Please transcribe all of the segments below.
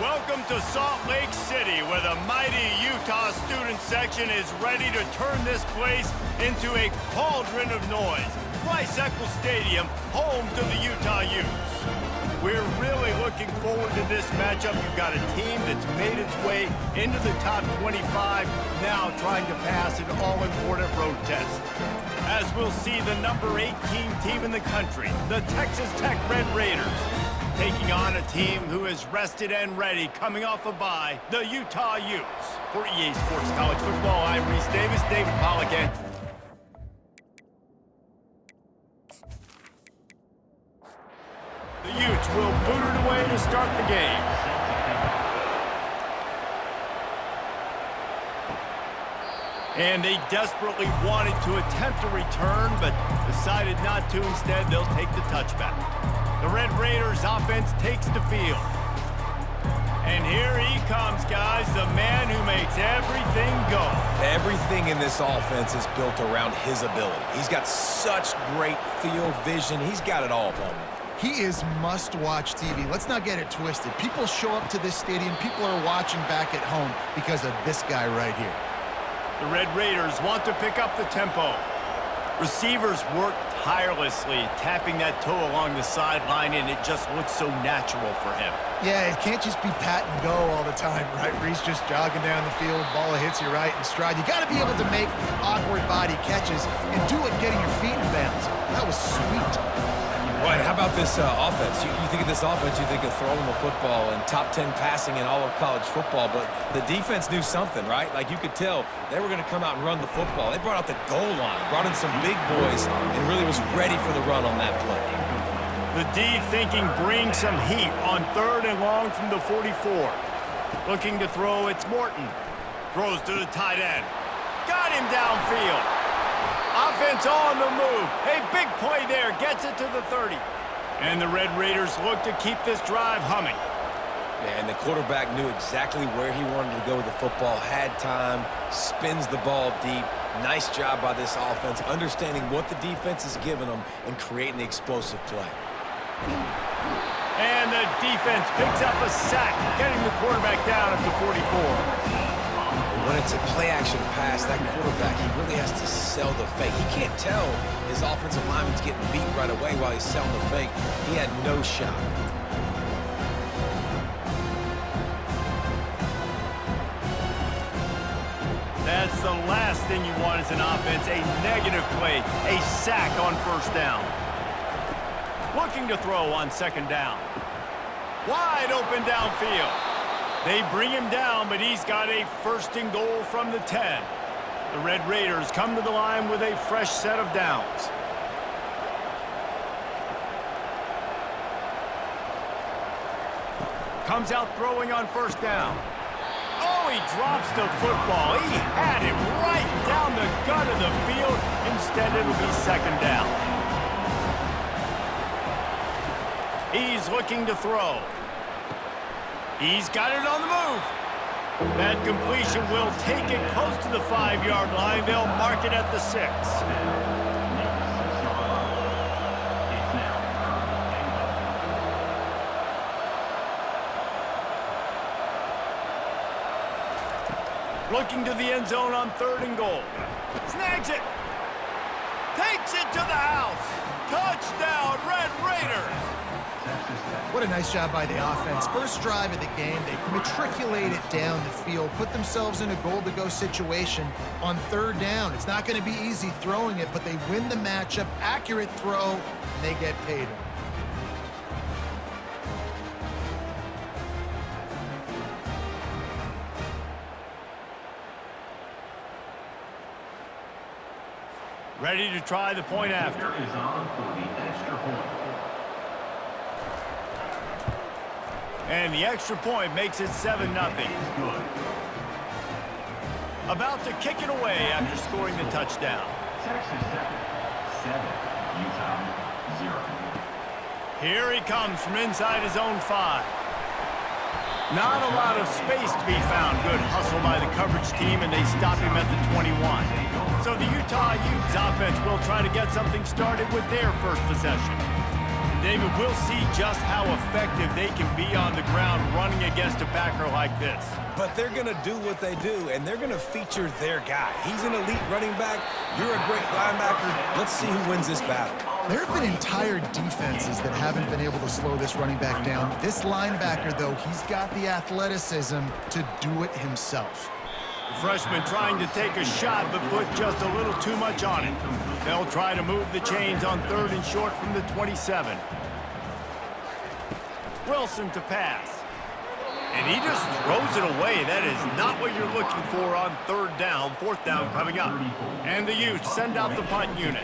Welcome to Salt Lake City, where the mighty Utah student section is ready to turn this place into a cauldron of noise. Rice-Eccles Stadium, home to the Utah Utes. We're really looking forward to this matchup. You've got a team that's made its way into the top 25, now trying to pass an all-important road test. As we'll see the number 18 team in the country, the Texas Tech Red Raiders, taking on a team who is rested and ready, coming off a bye, the Utah Utes. For EA Sports College Football, I'm Reese Davis, David Pollack, and the Utes will boot it away to start the game. And they desperately wanted to attempt a return, but decided not to. Instead, they'll take the touchback. The Red Raiders offense takes the field. And here he comes, guys, the man who makes everything go. Everything in this offense is built around his ability. He's got such great field vision. He's got it all, Bowman. He is must-watch TV. Let's not get it twisted. People show up to this stadium. People are watching back at home because of this guy right here. The Red Raiders want to pick up the tempo. Receivers work tirelessly, tapping that toe along the sideline, and it just looks so natural for him. Yeah, it can't just be pat and go all the time, right? Reese just jogging down the field, ball hits you right in stride. You got to be able to make awkward body catches and do it getting your feet in bounds. That was sweet. Right, how about this offense? You think of this offense, you think of throwing the football and top 10 passing in all of college football, but the defense knew something, right? Like you could tell they were going to come out and run the football. They brought out the goal line, brought in some big boys, and really was ready for the run on that play. The D thinking brings some heat on 3rd and long from the 44. Looking to throw, it's Morton. Throws to the tight end. Got him downfield. Offense on the move. A big play there. Gets it to the 30. And the Red Raiders look to keep this drive humming. Yeah, and the quarterback knew exactly where he wanted to go with the football, had time, spins the ball deep. Nice job by this offense, understanding what the defense is giving them and creating the explosive play. And the defense picks up a sack, getting the quarterback down at the 44. When it's a play-action pass, that quarterback, he really has to sell the fake. He can't tell his offensive lineman's getting beat right away while he's selling the fake. He had no shot. That's the last thing you want as an offense, a negative play, a sack on 1st down. Looking to throw on 2nd down. Wide open downfield. They bring him down, but he's got a 1st and goal from the 10. The Red Raiders come to the line with a fresh set of downs. Comes out throwing on 1st down. Oh, he drops the football. He had it right down the gut of the field. Instead, it'll be 2nd down. He's looking to throw. He's got it on the move. That completion will take it close to the 5-yard line. They'll mark it at the 6. Looking to the end zone on 3rd and goal. Snags it. Takes it to the house. Touchdown, Red Raiders. What a nice job by the offense. First drive of the game, they matriculate it down the field, put themselves in a goal-to-go situation on 3rd down. It's not going to be easy throwing it, but they win the matchup, accurate throw, and they get paid. Ready to try the point after. Is on for the extra point. And the extra point makes it 7-0. About to kick it away after scoring the touchdown. Texas Tech 7, Utah 0. Here he comes from inside his own 5. Not a lot of space to be found. Good hustle by the coverage team, and they stop him at the 21. So the Utah Utes offense will try to get something started with their first possession. David, we'll see just how effective they can be on the ground running against a backer like this. But they're going to do what they do, and they're going to feature their guy. He's an elite running back. You're a great linebacker. Let's see who wins this battle. There have been entire defenses that haven't been able to slow this running back down. This linebacker, though, he's got the athleticism to do it himself. The freshman trying to take a shot, but put just a little too much on it. They'll try to move the chains on 3rd and short from the 27. Wilson to pass. And he just throws it away. That is not what you're looking for on 3rd down. 4th down coming up. And the Utes send out the punt unit.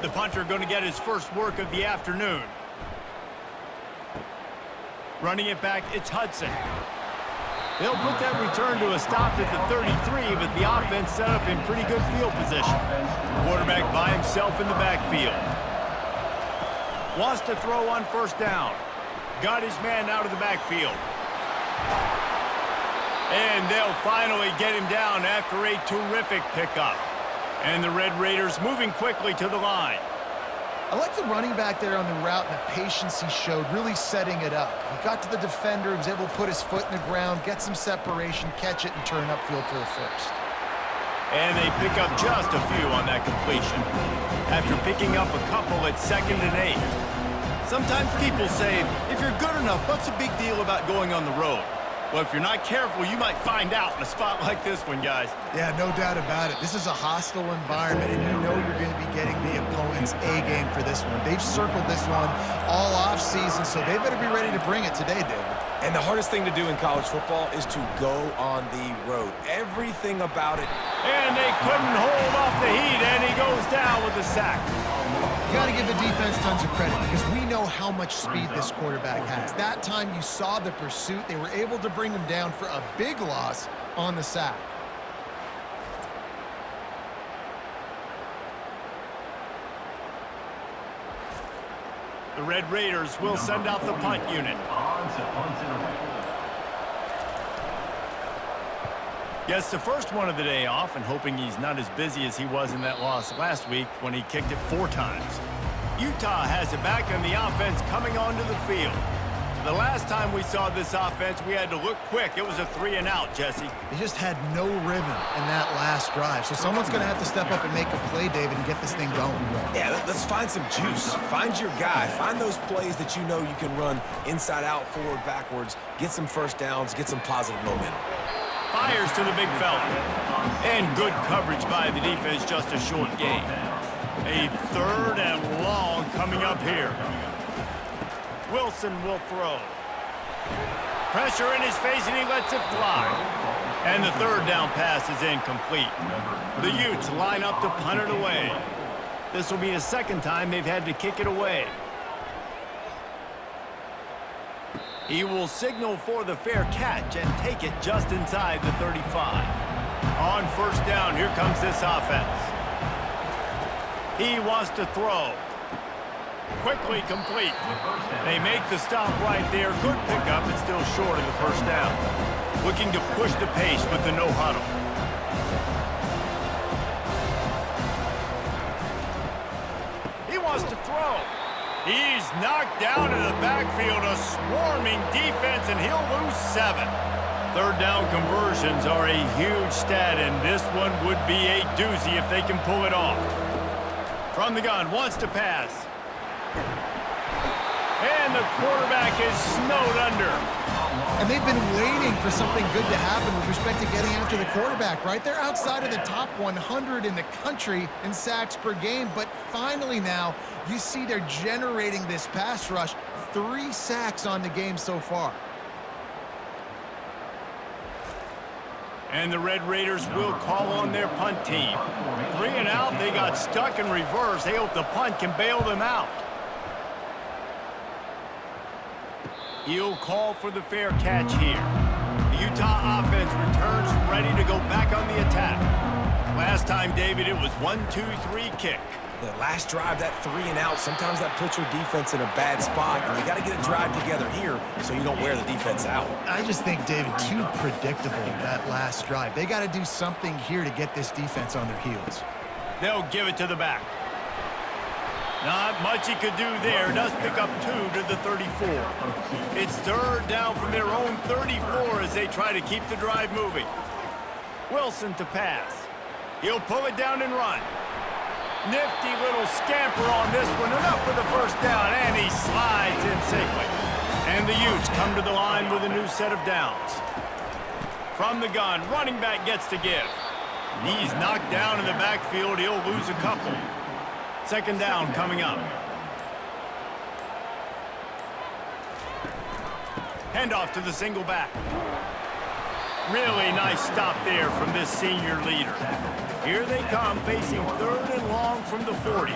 The punter going to get his first work of the afternoon. Running it back, it's Hudson. They'll put that return to a stop at the 33, but the offense set up in pretty good field position. Quarterback by himself in the backfield. Wants to throw on 1st down. Got his man out of the backfield. And they'll finally get him down after a terrific pickup. And the Red Raiders moving quickly to the line. I like the running back there on the route and the patience he showed, really setting it up. He got to the defender, was able to put his foot in the ground, get some separation, catch it, and turn upfield for the first. And they pick up just a few on that completion. After picking up a couple at 2nd and 8. Sometimes people say, if you're good enough, what's the big deal about going on the road? Well, if you're not careful, you might find out in a spot like this one, guys. Yeah, no doubt about it. This is a hostile environment, and you know you're going to be getting the opponent's A-game for this one. They've circled this one all off-season, so they better be ready to bring it today, David. And the hardest thing to do in college football is to go on the road. Everything about it. And they couldn't hold off the heat, and he goes down with a sack. You got to give the defense tons of credit because we know how much speed this quarterback has. That time you saw the pursuit. They were able to bring him down for a big loss on the sack. The Red Raiders will send out the punt unit. Gets the first one of the day off and hoping he's not as busy as he was in that loss last week when he kicked it 4 times. Utah has it back and the offense coming onto the field. The last time we saw this offense, we had to look quick. It was a 3-and-out, Jesse. They just had no rhythm in that last drive. So someone's going to have to step up and make a play, David, and get this thing going. Yeah, let's find some juice. Find your guy. Find those plays that you know you can run inside out, forward, backwards. Get some first downs. Get some positive momentum. Fires to the big fella. And good coverage by the defense, just a short gain. A 3rd and long coming up here. Wilson will throw. Pressure in his face, and he lets it fly. And the 3rd down pass is incomplete. The Utes line up to punt it away. This will be the 2nd time they've had to kick it away. He will signal for the fair catch and take it just inside the 35. On 1st down, here comes this offense. He wants to throw. Quickly complete. They make the stop right there. Good pickup, but still short of the 1st down. Looking to push the pace with the no huddle. He wants to throw. He's knocked down in the backfield, a swarming defense, and he'll lose 7. 3rd down conversions are a huge stat, and this one would be a doozy if they can pull it off. From the gun, wants to pass. And the quarterback is snowed under. And they've been waiting for something good to happen with respect to getting after the quarterback, right? They're outside of the top 100 in the country in sacks per game, but finally now you see they're generating this pass rush. 3 sacks on the game so far. And the Red Raiders will call on their punt team. 3-and-out, they got stuck in reverse. They hope the punt can bail them out. He'll call for the fair catch here. The Utah offense returns ready to go back on the attack. Last time, David, it was 1-2-3 kick. The last drive, that 3-and-out, sometimes that puts your defense in a bad spot, and you got to get a drive together here so you don't wear the defense out. I just think, David, too predictable, that last drive. They got to do something here to get this defense on their heels. They'll give it to the back. Not much he could do there. Does pick up 2 to the 34. It's third down from their own 34 as they try to keep the drive moving. Wilson to pass. He'll pull it down and run. Nifty little scamper on this one. Enough for the first down, and he slides in safely. And the Utes come to the line with a new set of downs. From the gun, running back gets to give. He's knocked down in the backfield. He'll lose a couple. Second down coming up. Handoff to the single back. Really nice stop there from this senior leader. Here they come, facing third and long from the 40.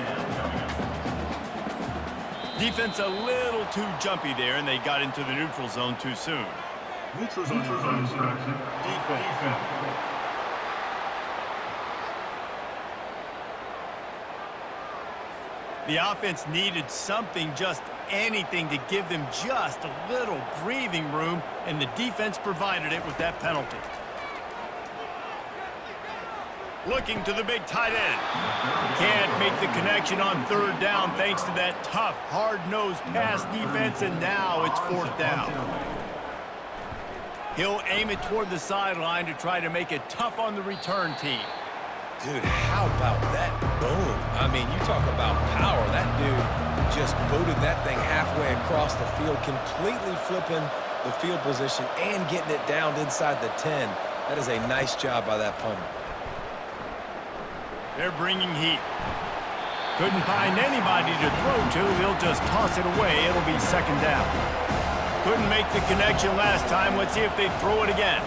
Defense a little too jumpy there, and they got into the neutral zone too soon. Neutral zone instruction. Defense. The offense needed something, just anything, to give them just a little breathing room, and the defense provided it with that penalty. Looking to the big tight end. Can't make the connection on third down thanks to that tough, hard-nosed pass defense, and now it's fourth down. He'll aim it toward the sideline to try to make it tough on the return team. Dude, how about that boom? I mean, you talk about power. That dude just booted that thing halfway across the field, completely flipping the field position and getting it down inside the 10. That is a nice job by that punter. They're bringing heat. Couldn't find anybody to throw to. They'll just toss it away. It'll be second down. Couldn't make the connection last time. Let's see if they throw it again.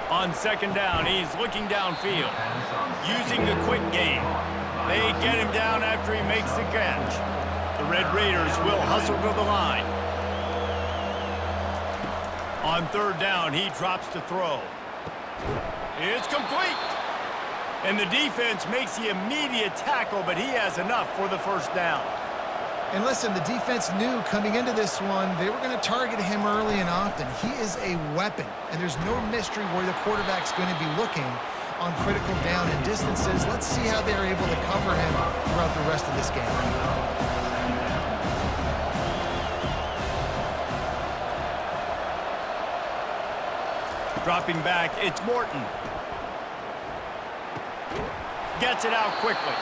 On second down, he's looking downfield, using the quick game. They get him down after he makes the catch. The Red Raiders will hustle to the line. On third down, he drops to throw. It's complete. And the defense makes the immediate tackle, but he has enough for the first down. And listen, the defense knew coming into this one, they were going to target him early and often. He is a weapon, and there's no mystery where the quarterback's going to be looking on critical down and distances. Let's see how they're able to cover him throughout the rest of this game. Dropping back, it's Morton. Gets it out quickly.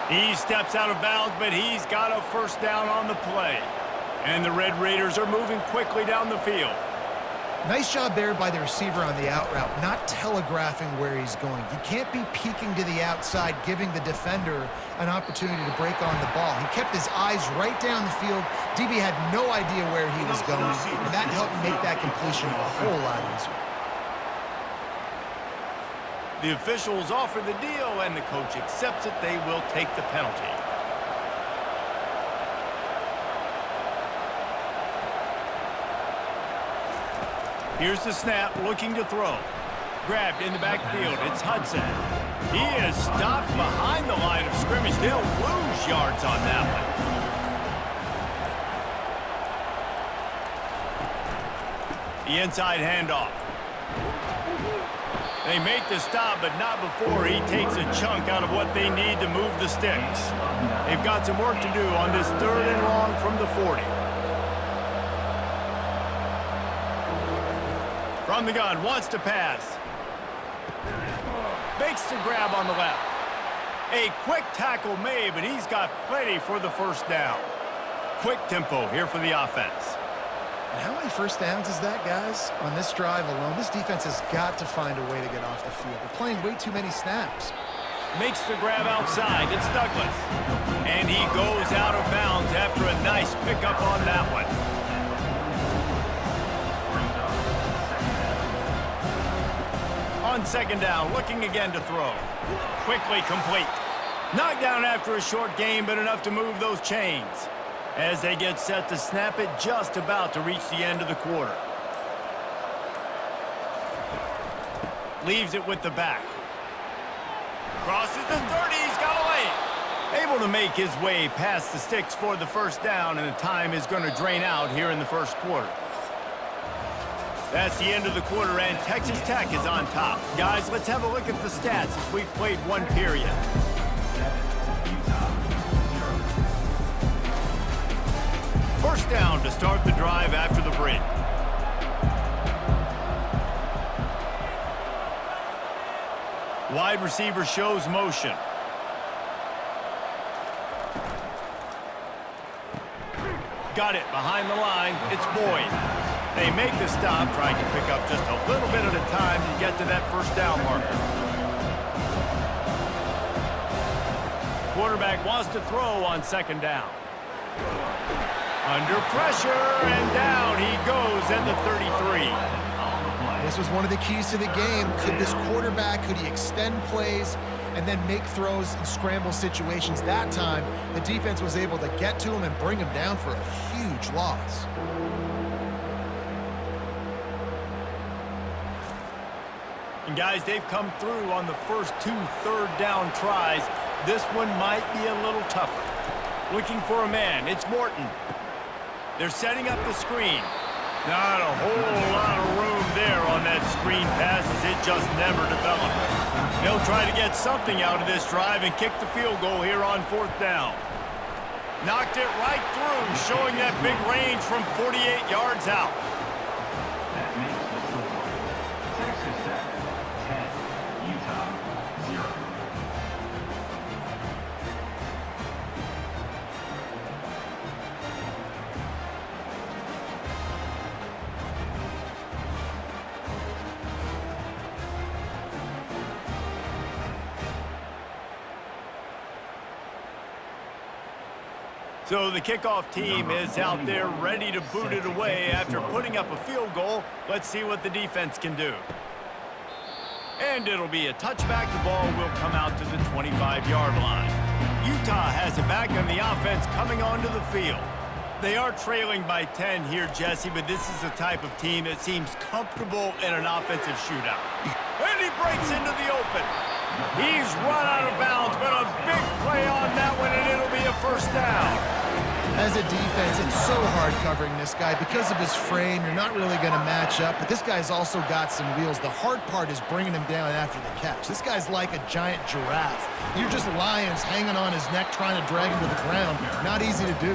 He steps out of bounds, but he's got a first down on the play. And the Red Raiders are moving quickly down the field. Nice job there by the receiver on the out route, not telegraphing where he's going. You can't be peeking to the outside, giving the defender an opportunity to break on the ball. He kept his eyes right down the field. DB had no idea where he was going, and that helped make that completion a whole lot easier. The officials offer the deal, and the coach accepts it. They will take the penalty. Here's the snap, looking to throw. Grabbed in the backfield. It's Hudson. He is stopped behind the line of scrimmage. They'll lose yards on that one. The inside handoff. They make the stop, but not before he takes a chunk out of what they need to move the sticks. They've got some work to do on this third and long from the 40. From the gun, wants to pass. Makes the grab on the left. A quick tackle made, but he's got plenty for the first down. Quick tempo here for the offense. And how many first downs is that, guys? On this drive alone, this defense has got to find a way to get off the field. They're playing way too many snaps. Makes the grab outside. It's Douglas. And he goes out of bounds after a nice pickup on that one. On second down, looking again to throw. Quickly complete. Knocked down after a short game, but enough to move those chains. As they get set to snap it, just about to reach the end of the quarter. Leaves it with the back. Crosses the 30, he's got away. Able to make his way past the sticks for the first down, and the time is going to drain out here in the first quarter. That's the end of the quarter, and Texas Tech is on top. Guys, let's have a look at the stats as we've played one period. start the drive after the break. Wide receiver shows motion. Got it behind the line. It's Boyd. They make the stop, trying to pick up just a little bit at a time to get to that first down marker. Quarterback wants to throw on second down. Under pressure, and down he goes at the 33. This was one of the keys to the game. Could this quarterback, could he extend plays and then make throws in scramble situations? That time, the defense was able to get to him and bring him down for a huge loss. And guys, they've come through on the first 2 third-down tries. This one might be a little tougher. Looking for a man. It's Morton. They're setting up the screen. Not a whole lot of room there on that screen pass, as it just never developed. They'll try to get something out of this drive and kick the field goal here on 4th down. Knocked it right through, showing that big range from 48 yards out. That makes the score. Texas Tech 10, Utah 0. So the kickoff team is out there ready to boot it away after putting up a field goal. Let's see what the defense can do. And it'll be a touchback. The ball will come out to the 25-yard line. Utah has it back, and the offense coming onto the field. They are trailing by 10 here, Jesse, but this is the type of team that seems comfortable in an offensive shootout. And he breaks into the open. He's run out of bounds, but a big play on that one, and it'll be a first down. As a defense, it's so hard covering this guy. Because of his frame, you're not really going to match up, but this guy's also got some wheels. The hard part is bringing him down after the catch. This guy's like a giant giraffe. You're just lions hanging on his neck trying to drag him to the ground. Not easy to do.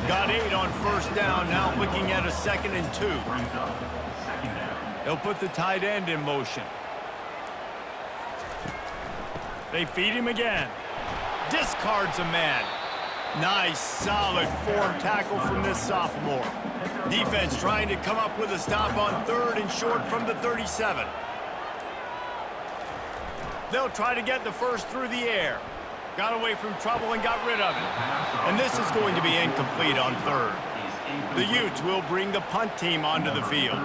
Got 8 on first down, now looking at a 2nd and 2. They'll put the tight end in motion. They feed him again. Discards a man. Nice, solid form tackle from this sophomore. Defense trying to come up with a stop on 3rd and short from the 37. They'll try to get the first through the air. Got away from trouble and got rid of it. And this is going to be incomplete on 3rd. The Utes will bring the punt team onto the field.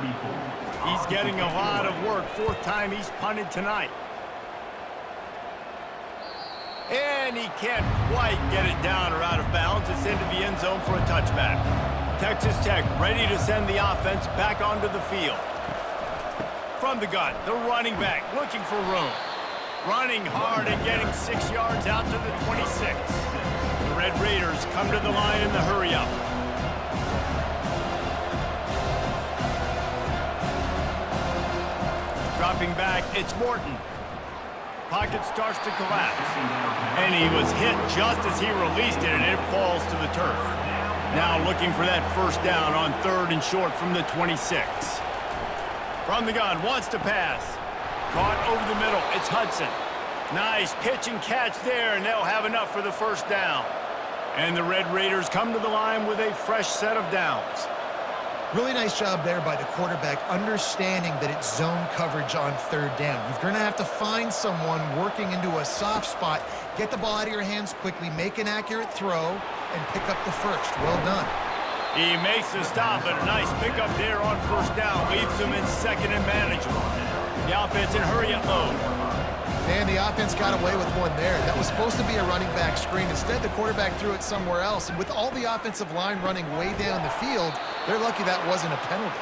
He's getting a lot of work. 4th time he's punted tonight. And he can't quite get it down or out of bounds. It's into the end zone for a touchback. Texas Tech ready to send the offense back onto the field. From the gun, the running back looking for room. Running hard and getting 6 yards out to the 26. The Red Raiders come to the line in the hurry-up. Dropping back, it's Morton. Pocket starts to collapse. And he was hit just as he released it, and it falls to the turf. Now looking for that first down on 3rd and short from the 26. From the gun, wants to pass. Caught over the middle, it's Hudson. Nice pitch and catch there, and they'll have enough for the first down. And the Red Raiders come to the line with a fresh set of downs. Really nice job there by the quarterback, understanding that it's zone coverage on 3rd down. You're going to have to find someone working into a soft spot, get the ball out of your hands quickly, make an accurate throw, and pick up the first. Well done. He makes the stop, but a nice pickup there on first down. Leaves him in 2nd and manageable. The offense in hurry-up mode. And the offense got away with one there. That was supposed to be a running back screen. Instead, the quarterback threw it somewhere else. And with all the offensive line running way down the field, they're lucky that wasn't a penalty.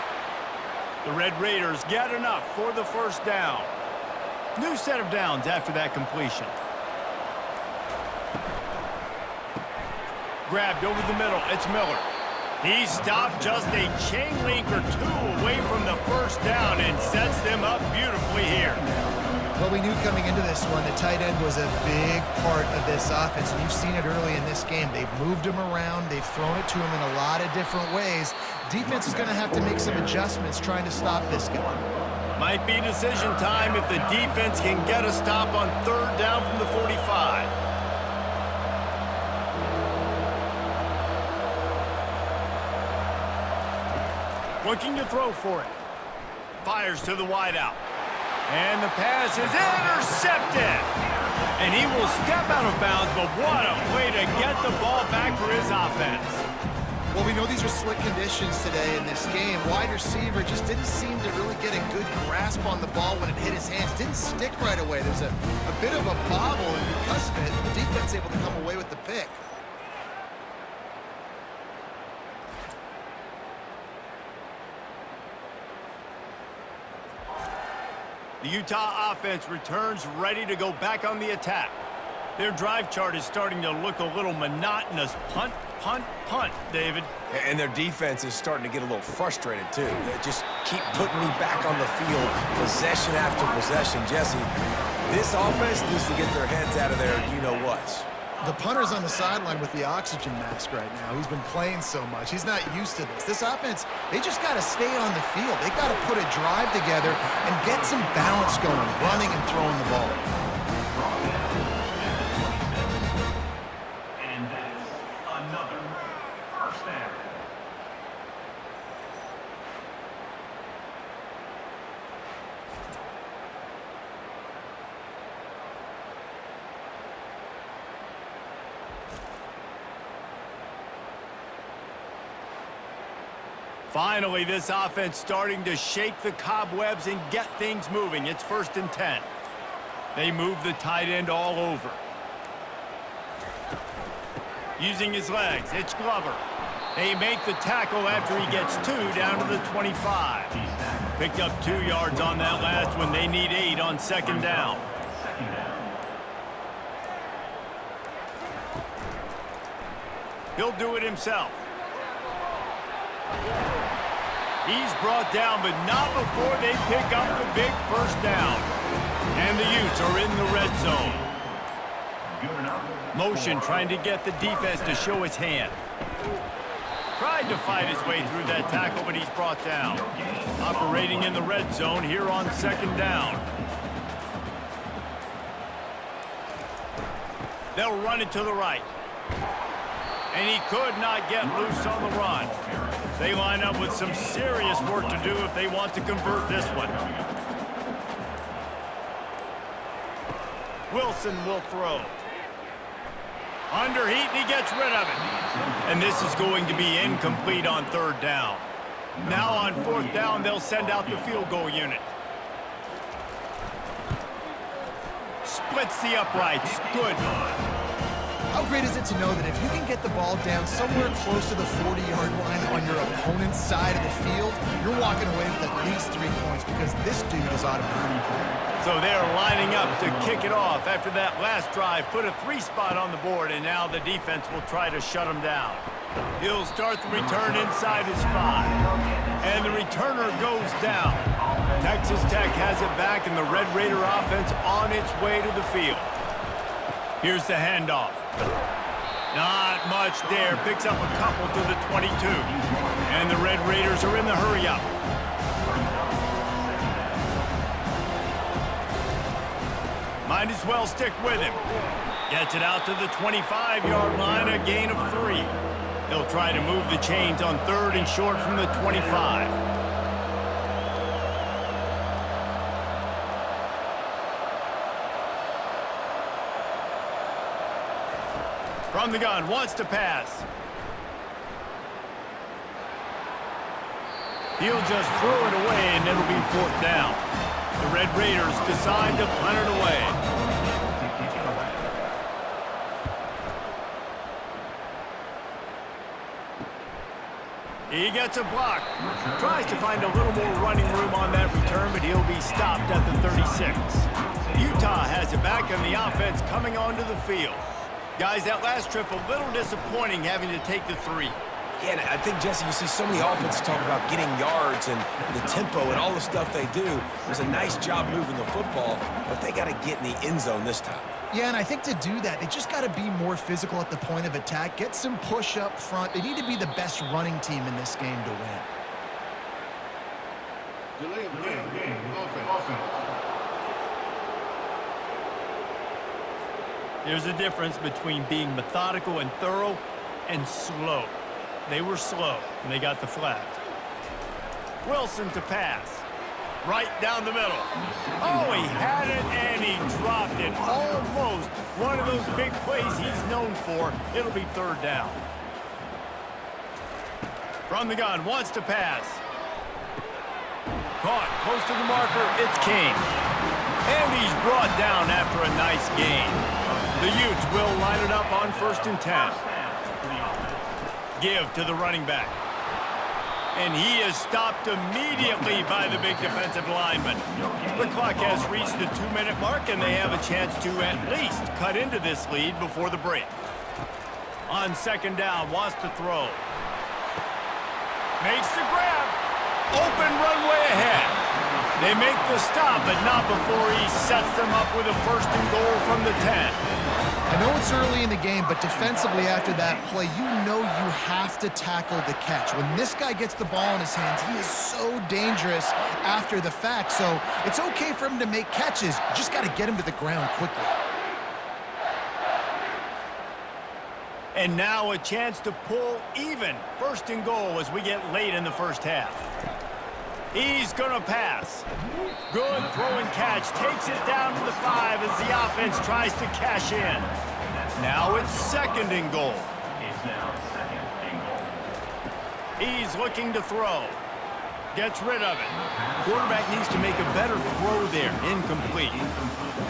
The Red Raiders get enough for the first down. New set of downs after that completion. Grabbed over the middle. It's Miller. He stopped just a chain link or 2 away from the first down and sets them up beautifully here. Well, we knew coming into this one, the tight end was a big part of this offense, and you've seen it early in this game. They've moved him around. They've thrown it to him in a lot of different ways. Defense is going to have to make some adjustments trying to stop this guy. Might be decision time if the defense can get a stop on third down from the 45. Looking to throw for it. Fires to the wideout. And the pass is intercepted. And he will step out of bounds, but what a way to get the ball back for his offense. Well, we know these are slick conditions today in this game. Wide receiver just didn't seem to really get a good grasp on the ball when it hit his hands. It didn't stick right away. There's a bit of a bobble, and because of it, the defense able to come away with the pick. The Utah offense returns ready to go back on the attack. Their drive chart is starting to look a little monotonous. Punt, punt, punt, David. And their defense is starting to get a little frustrated, too. They just keep putting me back on the field, possession after possession. Jesse, this offense needs to get their heads out of there, you-know-whats. The punter's on the sideline with the oxygen mask right now. He's been playing so much. He's not used to this. This offense, they just got to stay on the field. They got to put a drive together and get some balance going, running and throwing the ball. And that's another first down. Finally, this offense starting to shake the cobwebs and get things moving. It's 1st and 10. They move the tight end all over. Using his legs, it's Glover. They make the tackle after he gets 2 down to the 25. Picked up 2 yards on that last one. They need 8 on 2nd down. He'll do it himself. He's brought down, but not before they pick up the big 1st down. And the Utes are in the red zone. Motion trying to get the defense to show his hand. Tried to fight his way through that tackle, but he's brought down. Operating in the red zone here on 2nd down. They'll run it to the right. And he could not get loose on the run. They line up with some serious work to do if they want to convert this one. Wilson will throw. Under heat, and he gets rid of it. And this is going to be incomplete on 3rd down. Now on 4th down, they'll send out the field goal unit. Splits the uprights. Good. How great is it to know that if you can get the ball down somewhere close to the 40-yard line on your opponent's side of the field, you're walking away with at least 3 points because this dude is automatic. So they're lining up to kick it off after that last drive. Put a 3 spot on the board, and now the defense will try to shut him down. He'll start the return inside his 5. And the returner goes down. Texas Tech has it back, and the Red Raider offense on its way to the field. Here's the handoff. Not much there. Picks up a couple to the 22. And the Red Raiders are in the hurry-up. Might as well stick with him. Gets it out to the 25-yard line, a gain of 3. They'll try to move the chains on 3rd and short from the 25. From the gun, wants to pass. He'll just throw it away, and it'll be 4th down. The Red Raiders decide to punt it away. He gets a block. Tries to find a little more running room on that return, but he'll be stopped at the 36. Utah has it back, and the offense coming onto the field. Guys, that last trip a little disappointing having to take the 3. Yeah, and I think, Jesse, you see so many offenses talk about getting yards and the tempo and all the stuff they do. It was a nice job moving the football, but they got to get in the end zone this time. Yeah, and I think to do that, they just got to be more physical at the point of attack, get some push up front. They need to be the best running team in this game to win. Delay of game. Offense. There's a difference between being methodical and thorough and slow. They were slow, and they got the flag. Wilson to pass. Right down the middle. Oh, he had it, and he dropped it. Almost one of those big plays he's known for. It'll be third down. From the gun, wants to pass. Caught, close to the marker, it's King. And he's brought down after a nice gain. The Utes will line it up on 1st and 10. Give to the running back. And he is stopped immediately by the big defensive lineman. The clock has reached the 2-minute mark, and they have a chance to at least cut into this lead before the break. On 2nd down, wants to throw. Makes the grab. Open runway ahead. They make the stop, but not before he sets them up with a 1st and goal from the 10. I know it's early in the game, but defensively after that play, you know you have to tackle the catch. When this guy gets the ball in his hands, he is so dangerous after the fact. So it's okay for him to make catches. You just got to get him to the ground quickly. And now a chance to pull even. 1st and goal as we get late in the first half. He's going to pass. Good throw and catch. Takes it down to the 5 as the offense tries to cash in. Now it's 2nd and goal. He's looking to throw. Gets rid of it. Quarterback needs to make a better throw there. Incomplete.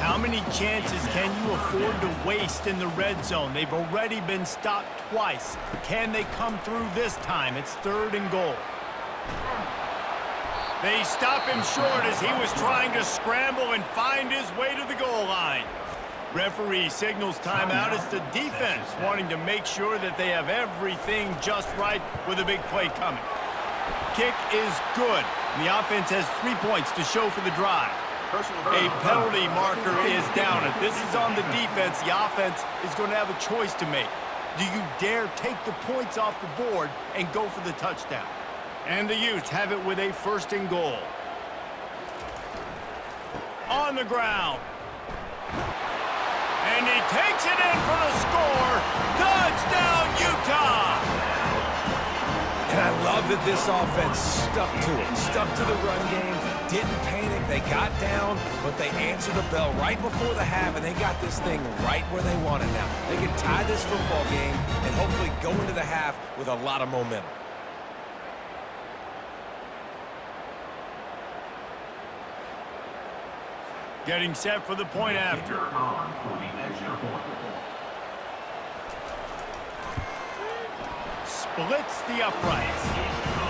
How many chances can you afford to waste in the red zone? They've already been stopped twice. Can they come through this time? It's 3rd and goal. They stop him short as he was trying to scramble and find his way to the goal line. Referee signals timeout. It's the defense wanting to make sure that they have everything just right with a big play coming. Kick is good. The offense has 3 points to show for the drive. A penalty marker is down. If this is on the defense, the offense is going to have a choice to make. Do you dare take the points off the board and go for the touchdown? And the Utes have it with a 1st and goal. On the ground. And he takes it in for the score. Touchdown, Utah! And I love that this offense stuck to it, stuck to the run game, didn't panic. They got down, but they answered the bell right before the half, and they got this thing right where they want it now. They can tie this football game and hopefully go into the half with a lot of momentum. Getting set for the point after. Splits the uprights.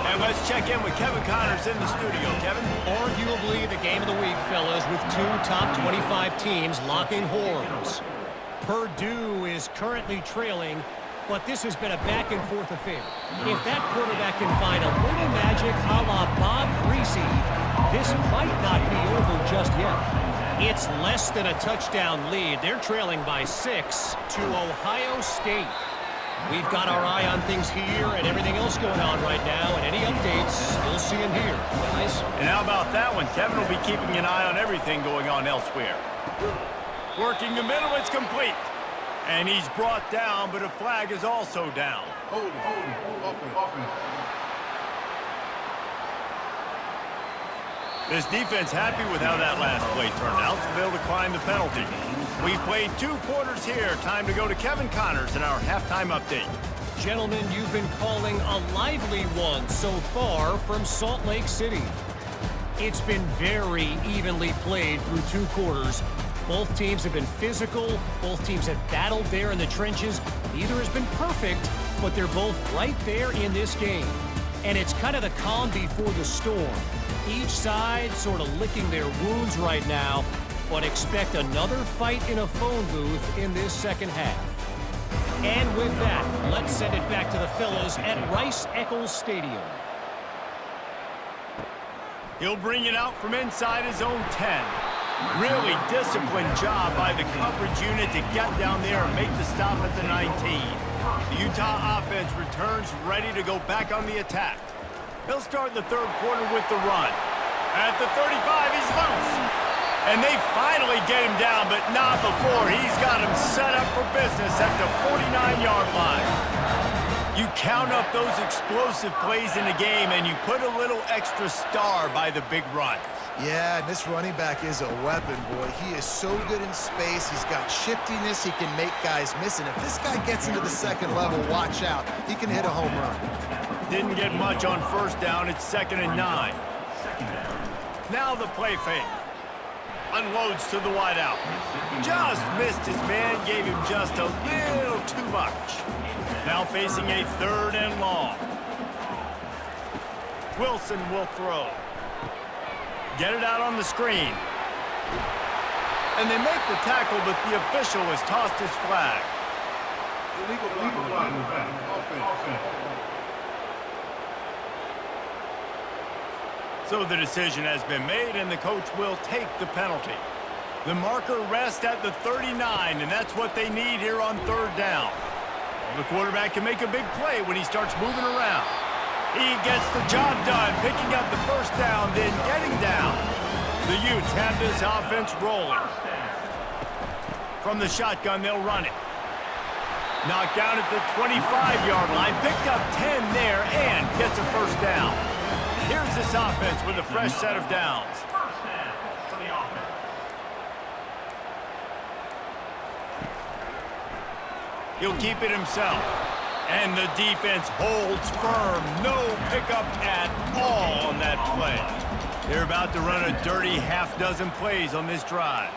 And let's check in with Kevin Connors in the studio. Kevin? Arguably the game of the week, fellas, with 2 top 25 teams locking horns. Purdue is currently trailing, but this has been a back-and-forth affair. If that quarterback can find a little magic a la Bob Greasy, this might not be over just yet. It's less than a touchdown lead. They're trailing by 6 to Ohio State. We've got our eye on things here and everything else going on right now, and any updates you'll see in here, guys. And how about that one? Kevin will be keeping an eye on everything going on elsewhere. Working the middle, it's complete. And he's brought down, but a flag is also down. Hold it. This defense happy with how that last play turned out, so they'll decline the penalty. We played 2 quarters here. Time to go to Kevin Connors in our halftime update. Gentlemen, you've been calling a lively one so far from Salt Lake City. It's been very evenly played through 2 quarters. Both teams have been physical. Both teams have battled there in the trenches. Neither has been perfect, but they're both right there in this game. And it's kind of the calm before the storm. Each side sort of licking their wounds right now, but expect another fight in a phone booth in this second half. And with that, let's send it back to the fellas at Rice-Eccles Stadium. He'll bring it out from inside his own 10. Really disciplined job by the coverage unit to get down there and make the stop at the 19. The Utah offense returns ready to go back on the attack. They'll start the third quarter with the run. At the 35, he's loose. And they finally get him down, but not before he's got him set up for business at the 49-yard line. You count up those explosive plays in the game, and you put a little extra star by the big runs. Yeah, and this running back is a weapon, boy. He is so good in space. He's got shiftiness. He can make guys miss. And if this guy gets into the second level, watch out. He can hit a home run. Didn't get much on first down. It's 2nd and 9. Now the play fake. Unloads to the wideout. Just missed his man. Gave him just a little too much. Now facing a 3rd and long. Wilson will throw. Get it out on the screen. And they make the tackle, but the official has tossed his flag. Illegal block in the back. Offense. So the decision has been made, and the coach will take the penalty. The marker rests at the 39, and that's what they need here on 3rd down. Well, the quarterback can make a big play when he starts moving around. He gets the job done, picking up the first down, then getting down. The Utes have this offense rolling. From the shotgun, they'll run it. Knocked down at the 25-yard line, picked up 10 there, and gets a first down. Here's this offense with a fresh set of downs. He'll keep it himself. And the defense holds firm. No pickup at all on that play. They're about to run a dirty half-dozen plays on this drive.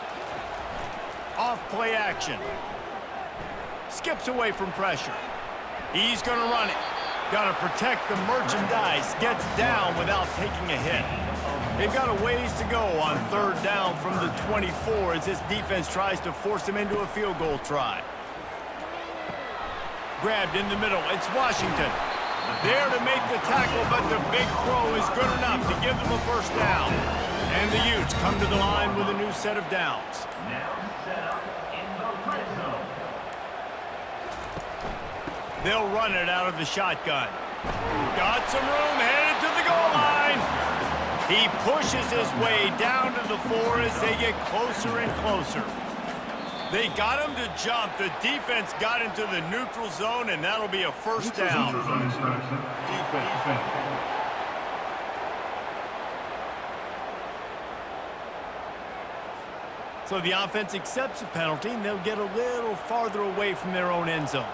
Off-play action. Skips away from pressure. He's going to run it. Got to protect the merchandise. Gets down without taking a hit. They've got a ways to go on 3rd down from the 24 as this defense tries to force him into a field goal try. Grabbed in the middle. It's Washington. There to make the tackle, but the big throw is good enough to give them a first down. And the Utes come to the line with a new set of downs. Now set up in the red zone. They'll run it out of the shotgun. Got some room, headed to the goal line. He pushes his way down to the 4 as they get closer and closer. They got him to jump. The defense got into the neutral zone, and that'll be a first down. Defense. So the offense accepts the penalty, and they'll get a little farther away from their own end zone.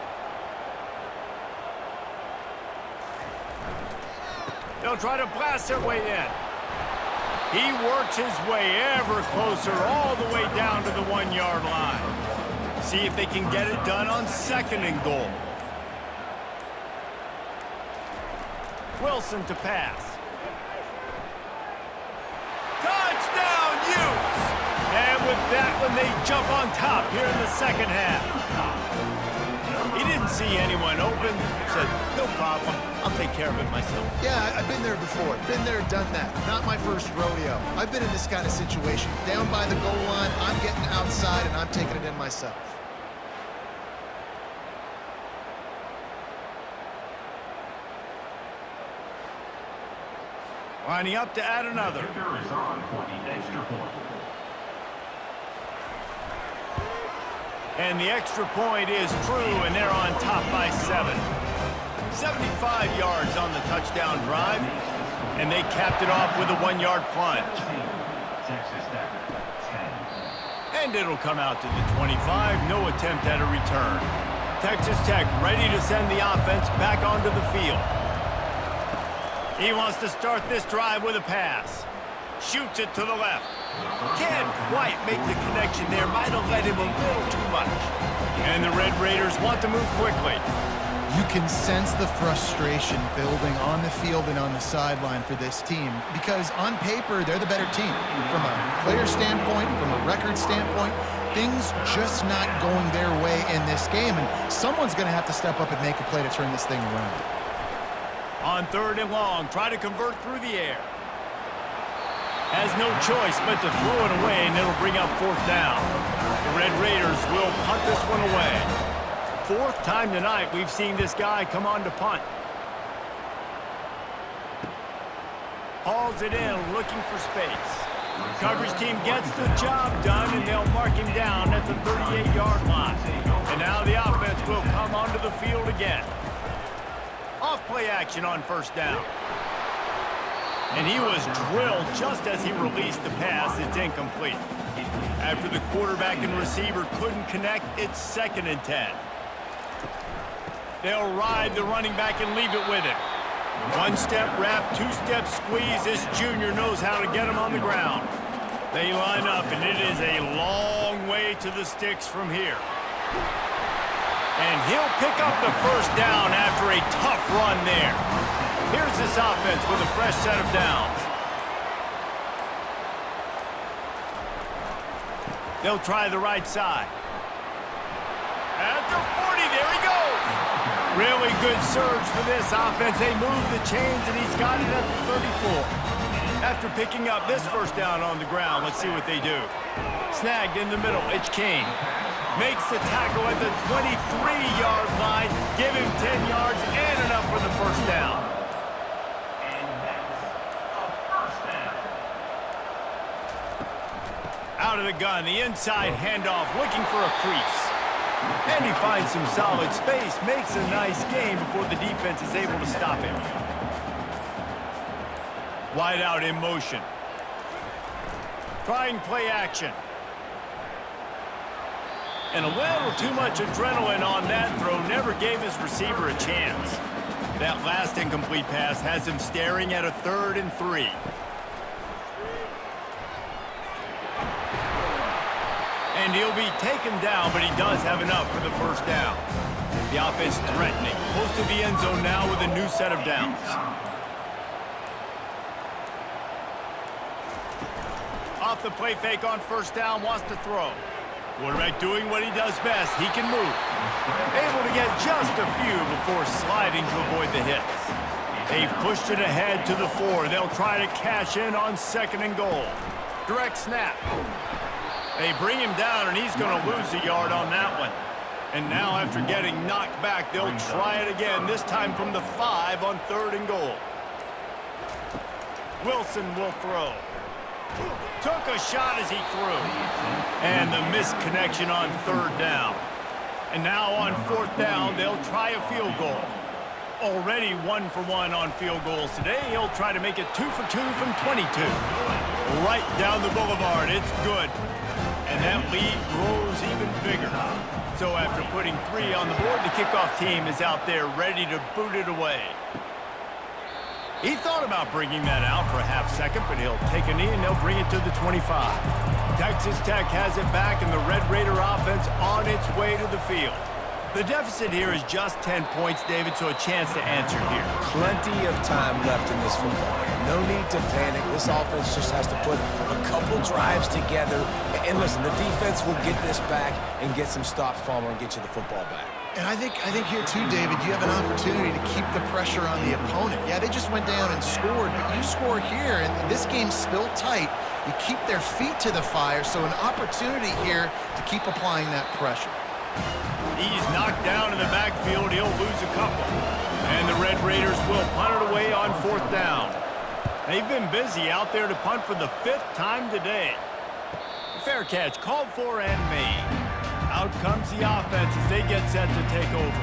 They'll try to blast their way in. He works his way ever closer all the way down to the 1-yard line. See if they can get it done on 2nd and goal. Wilson to pass. Touchdown, Utes! And with that one, they jump on top here in the second half. He didn't see anyone open. Said, no problem. I'll take care of it myself. Yeah, I've been there before. Been there, done that. Not my first rodeo. I've been in this kind of situation. Down by the goal line, I'm getting outside, and I'm taking it in myself. Lining up to add another. Kicker is on for the extra point. And the extra point is true, and they're on top by 7. 75 yards on the touchdown drive, and they capped it off with a 1-yard plunge. Texas Tech, 10. And it'll come out to the 25, no attempt at a return. Texas Tech ready to send the offense back onto the field. He wants to start this drive with a pass. Shoots it to the left. Can't quite make the connection there. Might have led him a little too much. And the Red Raiders want to move quickly. You can sense the frustration building on the field and on the sideline for this team because on paper, they're the better team. From a player standpoint, from a record standpoint, things just not going their way in this game, and someone's going to have to step up and make a play to turn this thing around. On 3rd and long, try to convert through the air. Has no choice but to throw it away, and it'll bring up 4th down. The Red Raiders will punt this one away. 4th time tonight we've seen this guy come on to punt. Hauls it in, looking for space. Coverage team gets the job done, and they'll mark him down at the 38-yard line. And now the offense will come onto the field again. Off-play action on 1st down. And he was drilled just as he released the pass. It's incomplete. After the quarterback and receiver couldn't connect, it's 2nd and 10. They'll ride the running back and leave it with him. 1-step wrap, 2-step squeeze. This junior knows how to get him on the ground. They line up, and it is a long way to the sticks from here. And he'll pick up the 1st down after a tough run there. Here's this offense with a fresh set of downs. They'll try the right side. At the 40, there he goes. Really good surge for this offense. They move the chains, and he's got it at the 34. After picking up this 1st down on the ground, let's see what they do. Snagged in the middle, it's King. Makes the tackle at the 23-yard line. Give him 10 yards and enough for the 1st down. And that's a 1st down. Out of the gun, the inside handoff, looking for a crease. And he finds some solid space, makes a nice gain before the defense is able to stop him. Wide out in motion. Trying play action. And a little too much adrenaline on that throw, never gave his receiver a chance. That last incomplete pass has him staring at a 3rd and 3. And he'll be taken down, but he does have enough for the 1st down. The offense threatening. Close to the end zone now with a new set of downs. Off the play fake on 1st down, wants to throw. Quarterback doing what he does best. He can move. Able to get just a few before sliding to avoid the hits. They've pushed it ahead to the 4. They'll try to cash in on 2nd and goal. Direct snap. They bring him down, and he's going to lose a yard on that one. And now, after getting knocked back, they'll try it again, this time from the 5 on 3rd and goal. Wilson will throw. Took a shot as he threw. And the missed connection on 3rd down. And now on 4th down, they'll try a field goal. Already 1 for 1 on field goals today. He'll try to make it 2 for 2 from 22. Right down the boulevard. It's good. And that lead grows even bigger. So after putting 3 on the board, the kickoff team is out there ready to boot it away. He thought about bringing that out for a half second, but he'll take a knee and they'll bring it to the 25. Texas Tech has it back, and the Red Raider offense on its way to the field. The deficit here is just 10 points, David, so a chance to answer here. Plenty of time left in this football game. No need to panic. This offense just has to put a couple drives together. And listen, the defense will get this back and get some stops, Palmer, and get you the football back. And I think here too, David, you have an opportunity to keep the pressure on the opponent. Yeah, they just went down and scored, but you score here, and this game's still tight. You keep their feet to the fire, so an opportunity here to keep applying that pressure. He's knocked down in the backfield. He'll lose a couple. And the Red Raiders will punt it away on 4th down. They've been busy out there to punt for the 5th time today. Fair catch called for and made. Out comes the offense as they get set to take over.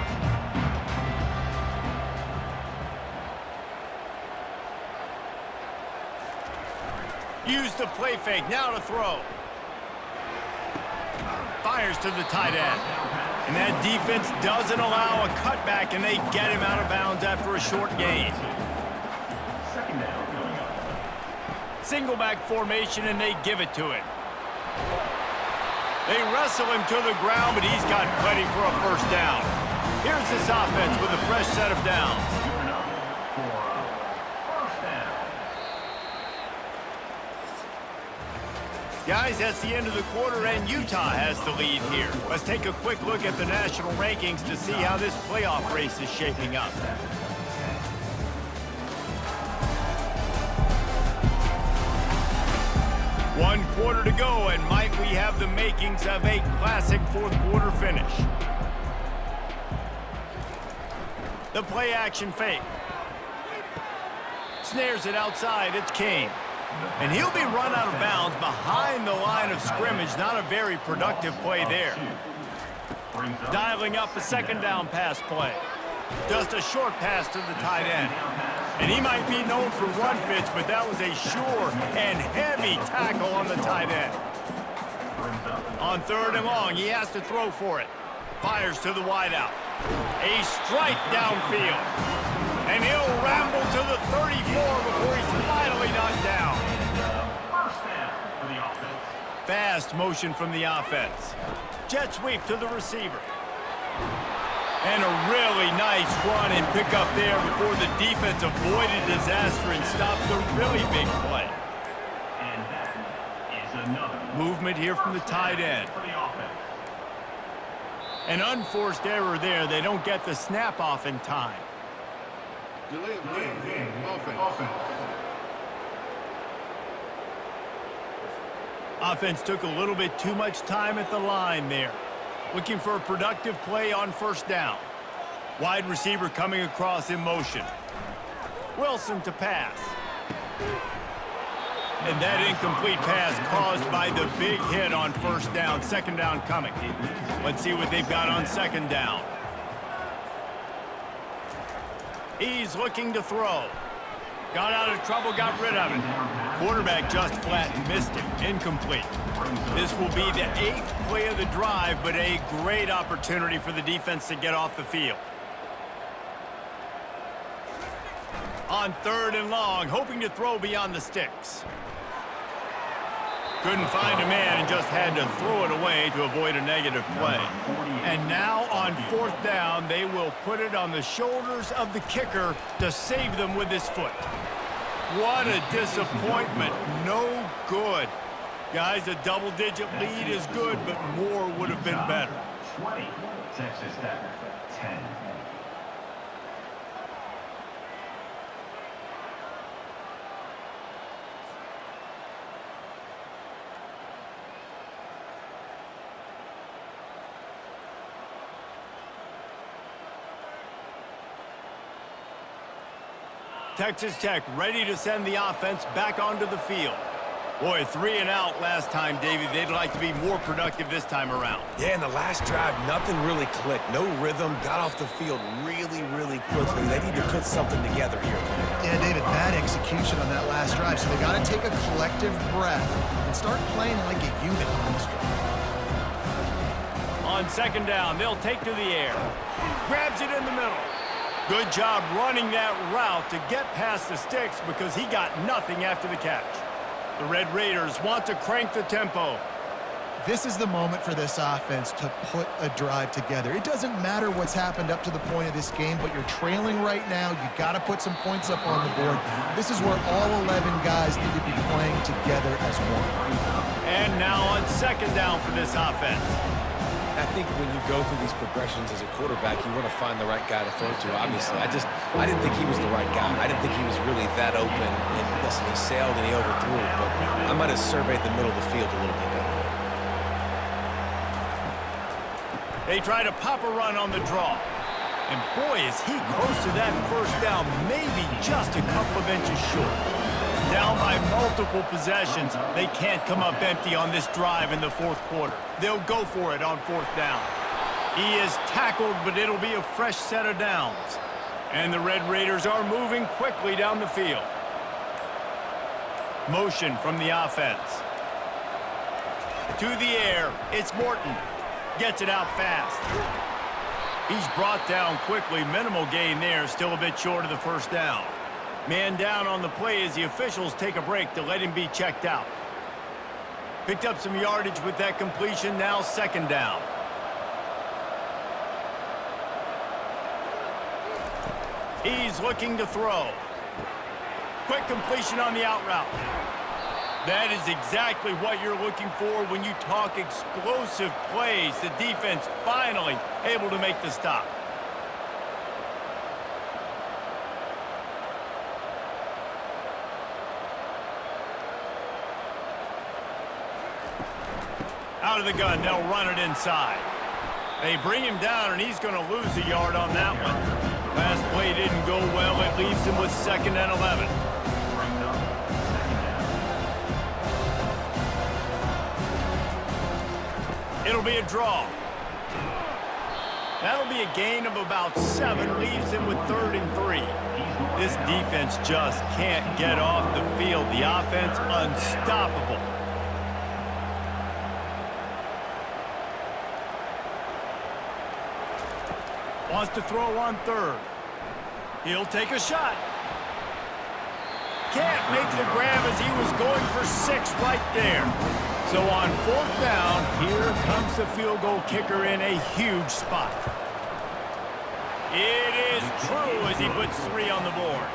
Use the play fake, now to throw. Fires to the tight end. And that defense doesn't allow a cutback, and they get him out of bounds after a short gain. 2nd down coming up. Single back formation, and they give it to him. They wrestle him to the ground, but he's got plenty for a 1st down. Here's this offense with a fresh set of downs. Good enough for a 1st down. Guys, that's the end of the quarter, and Utah has the lead here. Let's take a quick look at the national rankings to see how this playoff race is shaping up. One quarter to go, and might we have the makings of a classic fourth quarter finish. The play action fake. Snares it outside, it's Kane. And he'll be run out of bounds behind the line of scrimmage. Not a very productive play there. Dialing up a second down pass play. Just a short pass to the tight end. And he might be known for run fits, but that was a sure and heavy tackle on the tight end. On third and long, he has to throw for it. Fires to the wideout. A strike downfield. And he'll ramble to the 34 before he's finally knocked down. First down for the offense. Fast motion from the offense. Jet sweep to the receiver. And a really nice run and pick up there before the defense avoided disaster and stopped the really big play. And that is another Movement here from the tight end. for the offense. An unforced error there. They don't get the snap off in time. Delay of game. Offense. Offense took a little bit too much time at the line there. Looking for a productive play on first down. Wide receiver coming across in motion. Wilson to pass. And that incomplete pass caused by the big hit on first down. Second down coming. Let's see what they've got on second down. He's looking to throw. Got out of trouble, got rid of it. Quarterback just flat missed it. Incomplete. This will be the 8th play of the drive, but a great opportunity for the defense to get off the field. On third and long, hoping to throw beyond the sticks. Couldn't find a man and just had to throw it away to avoid a negative play. And now on fourth down, they will put it on the shoulders of the kicker to save them with his foot. What a disappointment. No good. Guys, a double-digit lead is good, but more would have been better. 20. Texas Tech. 10. Texas Tech ready to send the offense back onto the field. Boy, 3 and out last time, Davey. They'd like to be more productive this time around. Yeah, in the last drive, nothing really clicked. No rhythm, got off the field really quickly. They need to put something together here. Yeah, David, bad execution on that last drive, so they got to take a collective breath and start playing like a unit on this drive. On second down, they'll take to the air. Grabs it in the middle. Good job running that route to get past the sticks because he got nothing after the catch. The Red Raiders want to crank the tempo. This is the moment for this offense to put a drive together. It doesn't matter what's happened up to the point of this game, but you're trailing right now. You got to put some points up on the board. This is where all 11 guys need to be playing together as one. And now on second down for this offense. I think when you go through these progressions as a quarterback, you want to find the right guy to throw to, obviously. I didn't think he was the right guy. I didn't think he was really that open. And listen, he sailed and he overthrew it, but I might have surveyed the middle of the field a little bit better. They try to pop a run on the draw. And boy, is he close to that first down, maybe just a couple of inches short. Down by multiple possessions, they can't come up empty on this drive in the fourth quarter. They'll go for it on fourth down. He is tackled, but it'll be a fresh set of downs. And the Red Raiders are moving quickly down the field. Motion from the offense. To the air, it's Morton. Gets it out fast. He's brought down quickly. Minimal gain there, still a bit short of the first down. Man down on the play as the officials take a break to let him be checked out. Picked up some yardage with that completion, now second down. He's looking to throw. Quick completion on the out route. That is exactly what you're looking for when you talk explosive plays. The defense finally able to make the stop. Out of the gun, they'll run it inside. They bring him down, and he's going to lose a yard on that one. Pass play didn't go well. It leaves him with 2nd and 11. It'll be a draw. That'll be a gain of about 7, leaves him with 3rd and 3. This defense just can't get off the field. The offense unstoppable. Wants to throw on 3rd. He'll take a shot. Can't make the grab as he was going for 6 right there. So on 4th down, here comes the field goal kicker in a huge spot. It is true as he puts 3 on the board.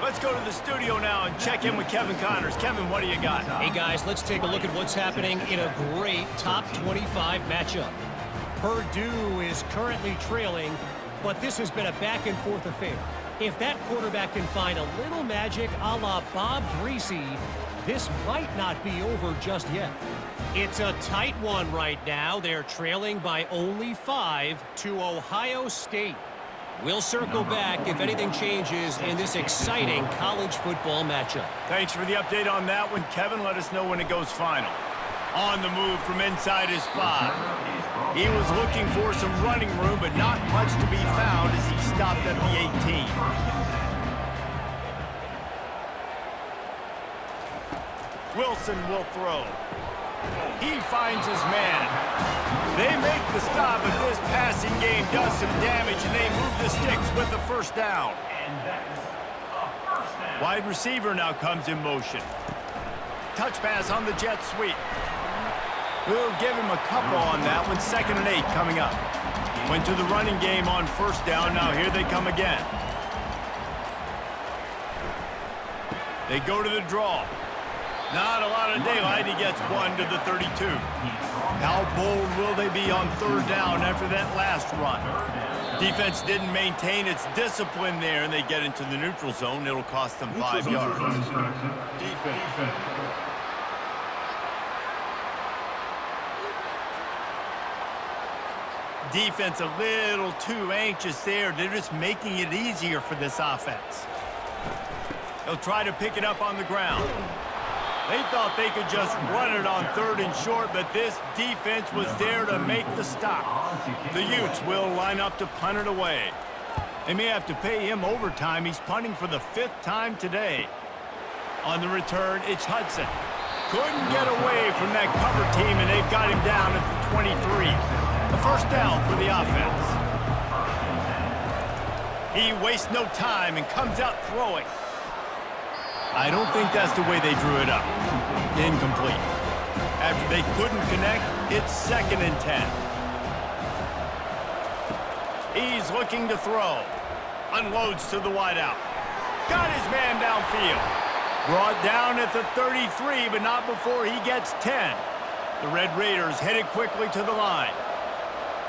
Let's go to the studio now and check in with Kevin Connors. Kevin, what do you got? Hey, guys, let's take a look at what's happening in a great top 25 matchup. Purdue is currently trailing, but this has been a back-and-forth affair. If that quarterback can find a little magic a la Bob Greasy, this might not be over just yet. It's a tight one right now. They're trailing by only 5 to Ohio State. We'll circle back if anything changes in this exciting college football matchup. Thanks for the update on that one, Kevin. Let us know when it goes final. On the move from inside his 5. He was looking for some running room, but not much to be found as he stopped at the 18. Wilson will throw. He finds his man. They make the stop, but this passing game does some damage, and they move the sticks with the 1st down. Wide receiver now comes in motion. Touch pass on the jet sweep. We'll give him a couple on that one. 2nd and 8 coming up. Went to the running game on 1st down. Now here they come again. They go to the draw. Not a lot of daylight. He gets 1 to the 32. How bold will they be on 3rd down after that last run? Defense didn't maintain its discipline there, and they get into the neutral zone. It'll cost them 5 yards. Defense. Defense a little too anxious there. They're just making it easier for this offense. They'll try to pick it up on the ground. They thought they could just run it on 3rd and short, but this defense was there to make the stop. The Utes will line up to punt it away. They may have to pay him overtime. He's punting for the 5th time today. On the return, it's Hudson. Couldn't get away from that cover team, and they've got him down at the 23. A 1st down for the offense. He wastes no time and comes out throwing. I don't think that's the way they drew it up. Incomplete. After they couldn't connect, it's 2nd and 10. He's looking to throw. Unloads to the wideout. Got his man downfield. Brought down at the 33, but not before he gets 10. The Red Raiders headed quickly to the line.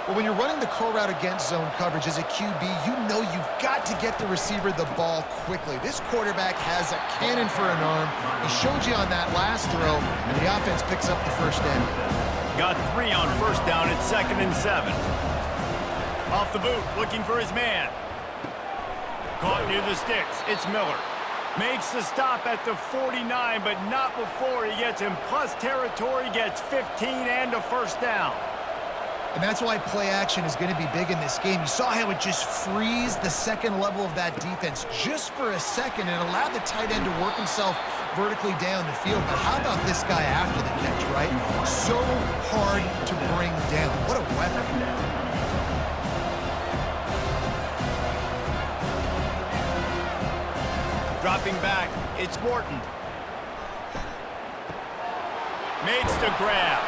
Well, when you're running the core route against zone coverage as a QB, you know you've got to get the receiver the ball quickly. This quarterback has a cannon for an arm. He showed you on that last throw, and the offense picks up the 1st down. Got 3 on 1st down at 2nd and 7. Off the boot, looking for his man. Caught near the sticks. It's Miller. Makes the stop at the 49, but not before he gets in plus territory, gets 15 and a 1st down. And that's why play action is going to be big in this game. You saw how it just frees the 2nd level of that defense just for a second and allowed the tight end to work himself vertically down the field. But how about this guy after the catch, right? So hard to bring down. What a weapon. Dropping back, it's Morton. Makes the grab.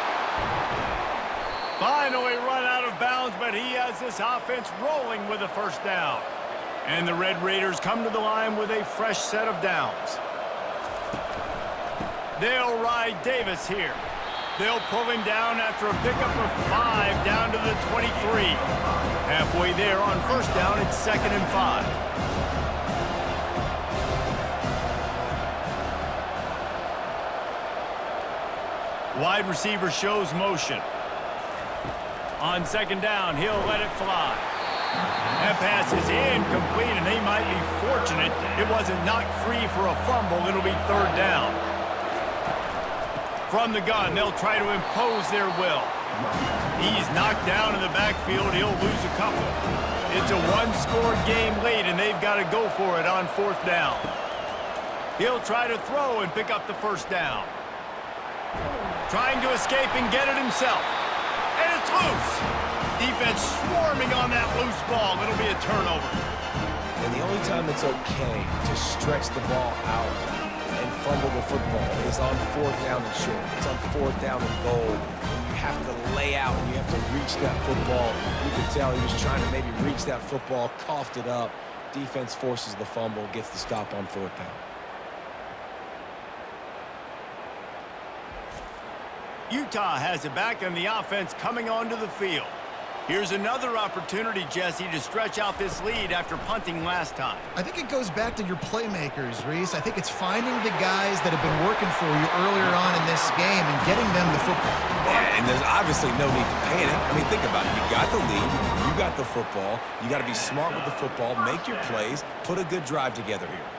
Finally run out of bounds, but he has this offense rolling with a 1st down. And the Red Raiders come to the line with a fresh set of downs. They'll ride Davis here. They'll pull him down after a pickup of 5 down to the 23. Halfway there on first down, it's 2nd and 5. Wide receiver shows motion. On 2nd down, he'll let it fly. That pass is incomplete, and they might be fortunate it wasn't knocked free for a fumble. It'll be 3rd down. From the gun, they'll try to impose their will. He's knocked down in the backfield. He'll lose a couple. It's a one-score game lead, and they've got to go for it on 4th down. He'll try to throw and pick up the 1st down. Trying to escape and get it himself. And it's loose. Defense swarming on that loose ball. It'll be a turnover. And the only time it's okay to stretch the ball out and fumble the football is on 4th down and short. It's on 4th down and goal. You have to lay out and you have to reach that football. You could tell he was trying to maybe reach that football, coughed it up. Defense forces the fumble, gets the stop on 4th down. Utah has it back on the offense coming onto the field. Here's another opportunity, Jesse, to stretch out this lead after punting last time. I think it goes back to your playmakers, Reese. I think it's finding the guys that have been working for you earlier on in this game and getting them the football. Yeah, and there's obviously no need to panic. I mean, think about it. You got the lead. You got the football. You got to be smart with the football, make your plays, put a good drive together here.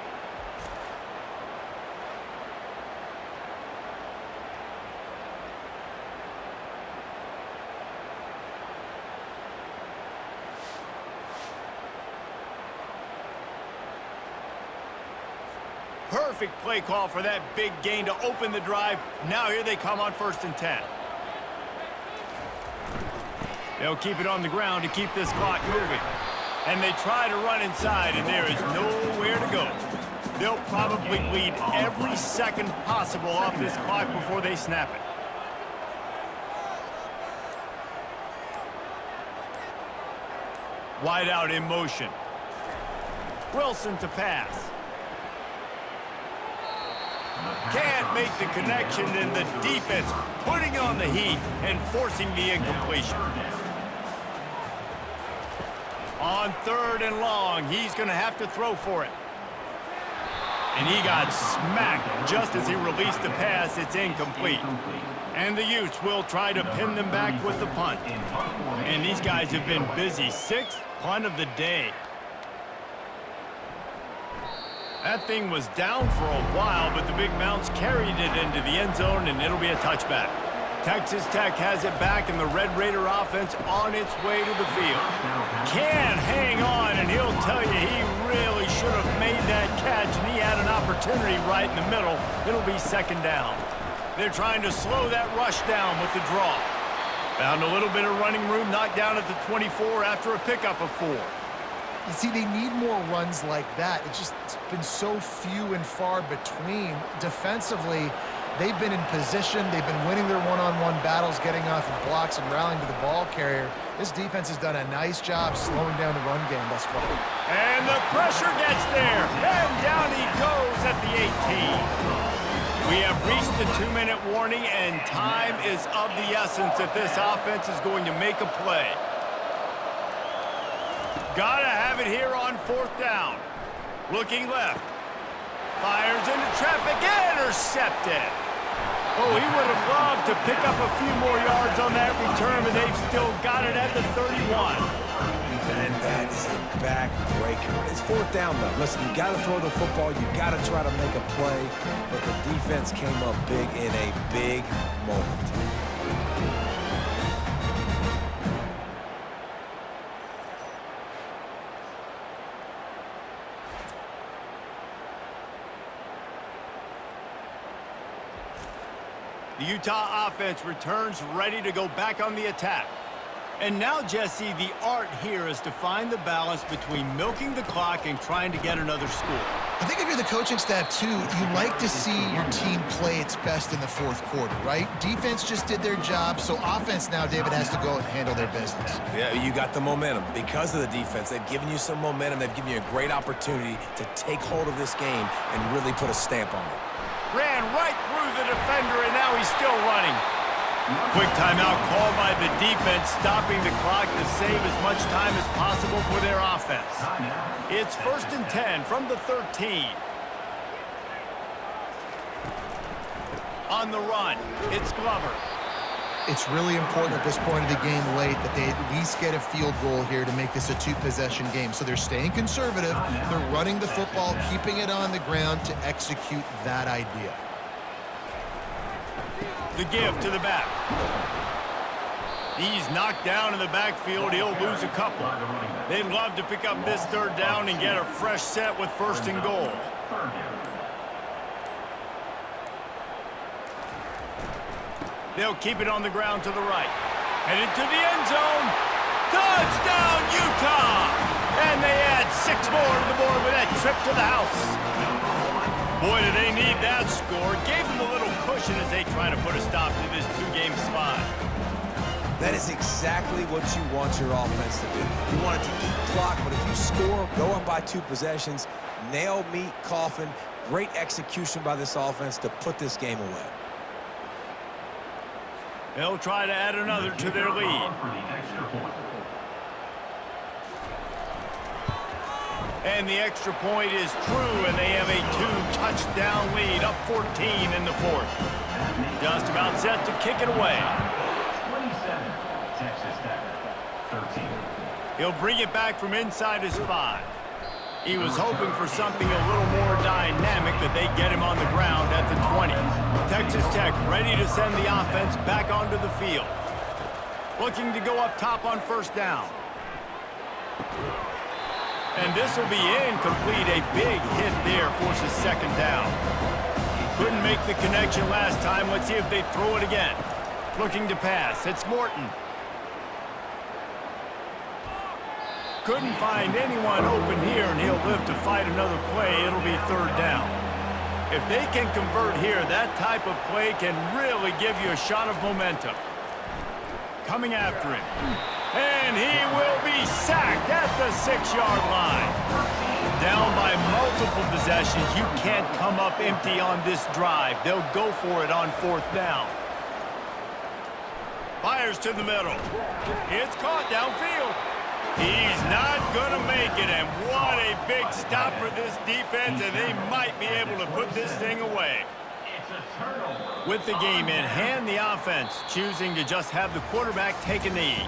Perfect play call for that big gain to open the drive. Now here they come on 1st and 10. They'll keep it on the ground to keep this clock moving. And they try to run inside, and there is nowhere to go. They'll probably bleed every second possible off this clock before they snap it. Wide out in motion. Wilson to pass. Can't make the connection, and the defense putting on the heat and forcing the incompletion. On 3rd and long, he's going to have to throw for it. And he got smacked just as he released the pass. It's incomplete. And the Utes will try to pin them back with the punt. And these guys have been busy. 6th punt of the day. That thing was down for a while, but the Big Mounts carried it into the end zone, and it'll be a touchback. Texas Tech has it back, and the Red Raider offense on its way to the field. Can hang on, and he'll tell you he really should have made that catch, and he had an opportunity right in the middle. It'll be 2nd down. They're trying to slow that rush down with the draw. Found a little bit of running room, knocked down at the 24 after a pickup of 4. You see, they need more runs like that. It's been so few and far between. Defensively, they've been in position. They've been winning their one-on-one battles, getting off of blocks and rallying to the ball carrier. This defense has done a nice job slowing down the run game thus far. And the pressure gets there. And down he goes at the 18. We have reached the 2-minute warning, and time is of the essence if this offense is going to make a play. Gotta have it here on 4th down. Looking left. Fires into traffic. Intercepted. Oh, he would have loved to pick up a few more yards on that return, but they've still got it at the 31. And that is a backbreaker. It's 4th down, though. Listen, you got to throw the football. You got to try to make a play. But the defense came up big in a big moment. The Utah offense returns ready to go back on the attack. And now, Jesse, the art here is to find the balance between milking the clock and trying to get another score. I think if you're the coaching staff, too, you like to see your team play its best in the 4th quarter, right? Defense just did their job, so offense now, David, has to go and handle their business. Yeah, you got the momentum. Because of the defense, they've given you some momentum. They've given you a great opportunity to take hold of this game and really put a stamp on it. Ran right through the defender, and now he's still running. Quick timeout called by the defense, stopping the clock to save as much time as possible for their offense. It's 1st and 10 from the 13. On the run, it's Glover. It's really important at this point of the game late that they at least get a field goal here to make this a two-possession game. So they're staying conservative. They're running the football, keeping it on the ground to execute that idea. The give to the back. He's knocked down in the backfield. He'll lose a couple. They'd love to pick up this 3rd down and get a fresh set with 1st and goal. They'll keep it on the ground to the right. Headed to the end zone. Touchdown, Utah! And they add 6 more to the board with that trip to the house. Boy, do they need that score. Gave them a little cushion as they try to put a stop to this 2-game slide. That is exactly what you want your offense to do. You want it to eat clock, but if you score, go up by 2 possessions, nail, meet, coffin. Great execution by this offense to put this game away. They'll try to add another to their lead. And the extra point is true, and they have a 2-touchdown lead, up 14 in the 4th. Just about set to kick it away. 27, Texas Tech, 13. He'll bring it back from inside his 5. He was hoping for something a little more dynamic, that they get him on the ground at the 20. Texas Tech ready to send the offense back onto the field. Looking to go up top on 1st down. And this will be incomplete. A big hit there forces 2nd down. Couldn't make the connection last time. Let's see if they throw it again. Looking to pass. It's Morton. Couldn't find anyone open here, and he'll live to fight another play. It'll be 3rd down. If they can convert here, that type of play can really give you a shot of momentum. Coming after him. And he will be sacked at the 6-yard line. Down by multiple possessions. You can't come up empty on this drive. They'll go for it on 4th down. Fires to the middle. It's caught downfield. He's not going to make it, and what a big stop for this defense, and they might be able to put this thing away. With the game in hand, the offense choosing to just have the quarterback take a knee.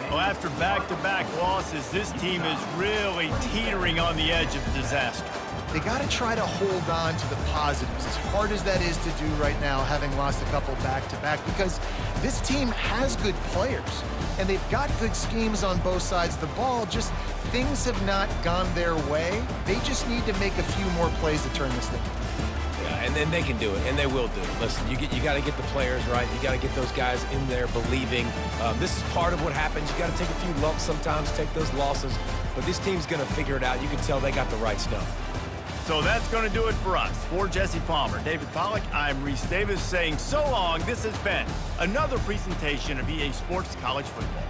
Well, after back-to-back losses, this team is really teetering on the edge of disaster. They got to try to hold on to the positives, as hard as that is to do right now, having lost a couple back-to-back, because this team has good players, and they've got good schemes on both sides of the ball. Just things have not gone their way. They just need to make a few more plays to turn this thing. Yeah, and then they can do it, and they will do it. Listen, you got to get the players right. You got to get those guys in there believing. This is part of what happens. You got to take a few lumps sometimes, take those losses, but this team's going to figure it out. You can tell they got the right stuff. So that's going to do it for us. For Jesse Palmer, David Pollack, I'm Reese Davis saying so long. This has been another presentation of EA Sports College Football.